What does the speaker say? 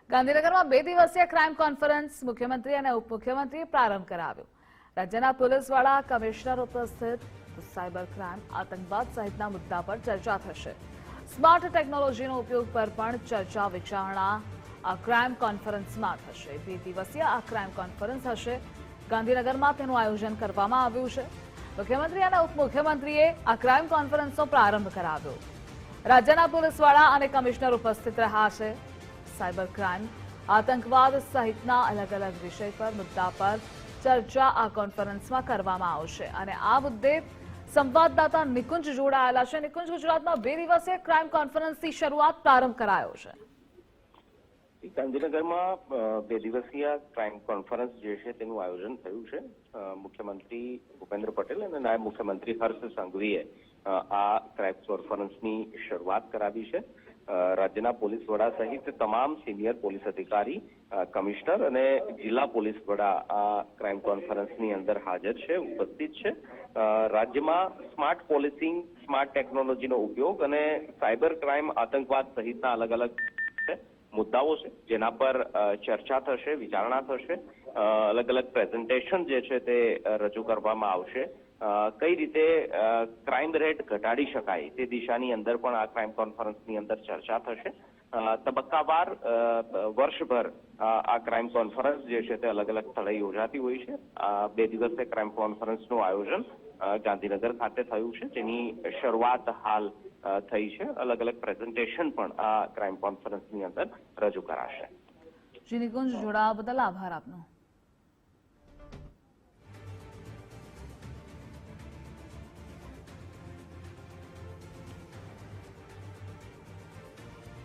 ગાંધીનગરમાં 2 દિવસીય crime conference મુખ્યમંત્રી અને ઉપમુખ્યમંત્રીએ પ્રારંભ કરાવ્યો। રાજ્યના પોલીસ વડા કમિશનર ઉપસ્થિત। સાયબર ક્રાઇમ, આતંકવાદ સહિતના મુદ્દા પર ચર્ચા થશે। સ્માર્ટ ટેકનોલોજીનો ઉપયોગ પર પણ ચર્ચા વિચારણા આ ક્રાઇમ કોન્ફરન્સમાં થશે। 2 દિવસીય આ ક્રાઇમ કોન્ફરન્સ હશે। ગાંધીનગરમાં તેનું આયોજન કરવામાં આવ્યું છે। મુખ્યમંત્રી અને ઉપમુખ્યમંત્રીએ આ ક્રાઇમ કોન્ફરન્સનો પ્રારંભ કરાવ્યો। રાજ્યના પોલીસ વડા અને કમિશનર ઉપસ્થિત રહ્યા છે। સાયબર ક્રાઇમ, આતંકવાદ સહિતના અલગ અલગ વિષય પર મુદ્દા પર ચર્ચા આ કોન્ફરન્સમાં કરવામાં આવશે અને આ મુદ્દે સંવાદદાતા નિકુંજ જોડાયેલા છે। નિકુંજ, ગુજરાતમાં 2 દિવસીય ક્રાઇમ કોન્ફરન્સની શરૂઆત પ્રારંભ કરાયો છે। ગાંધીનગરમાં 2 દિવસીય ક્રાઇમ કોન્ફરન્સ જે છે તેનું આયોજન થયું છે। મુખ્યમંત્રી ભૂપેન્દ્ર પટેલ અને નાયબ મુખ્યમંત્રી હર્ષ સંઘવીએ આ ક્રાઇમ કોન્ફરન્સની શરૂઆત કરાવી છે। રાજ્યના પોલીસ વડા સહિત તમામ સિનિયર પોલીસ અધિકારી, કમિશનર અને જિલ્લા પોલીસ વડા આ ક્રાઇમ કોન્ફરન્સની અંદર હાજર છે, ઉપસ્થિત છે। રાજ્યમાં સ્માર્ટ પોલીસિંગ, સ્માર્ટ ટેકનોલોજીનો ઉપયોગ અને સાયબર ક્રાઇમ, આતંકવાદ સહિતના અલગ અલગ મુદ્દાઓ છે જેના પર ચર્ચા થશે, વિચારણા થશે। અલગ અલગ પ્રેઝન્ટેશન જે છે તે રજૂ કરવામાં આવશે। કઈ રીતે ક્રાઇમ રેટ ઘટાડી શકાય તે દિશાની અંદર પણ આ ક્રાઇમ કોન્ફરન્સની અંદર ચર્ચા થશે। તબક્કાવાર વર્ષભર આ ક્રાઇમ કોન્ફરન્સ જે છે તે અલગ અલગ સ્થળે યોજાતી હોય છે। 2 દિવસીય ક્રાઇમ કોન્ફરન્સનું આયોજન ગાંધીનગર ખાતે થયું છે, જેની શરૂઆત હાલ થઈ છે। અલગ અલગ પ્રેઝન્ટેશન પણ આ ક્રાઇમ કોન્ફરન્સની અંદર રજૂ કરાશે। નિકુંજ, જોડાવા બદલ આભાર આપનો।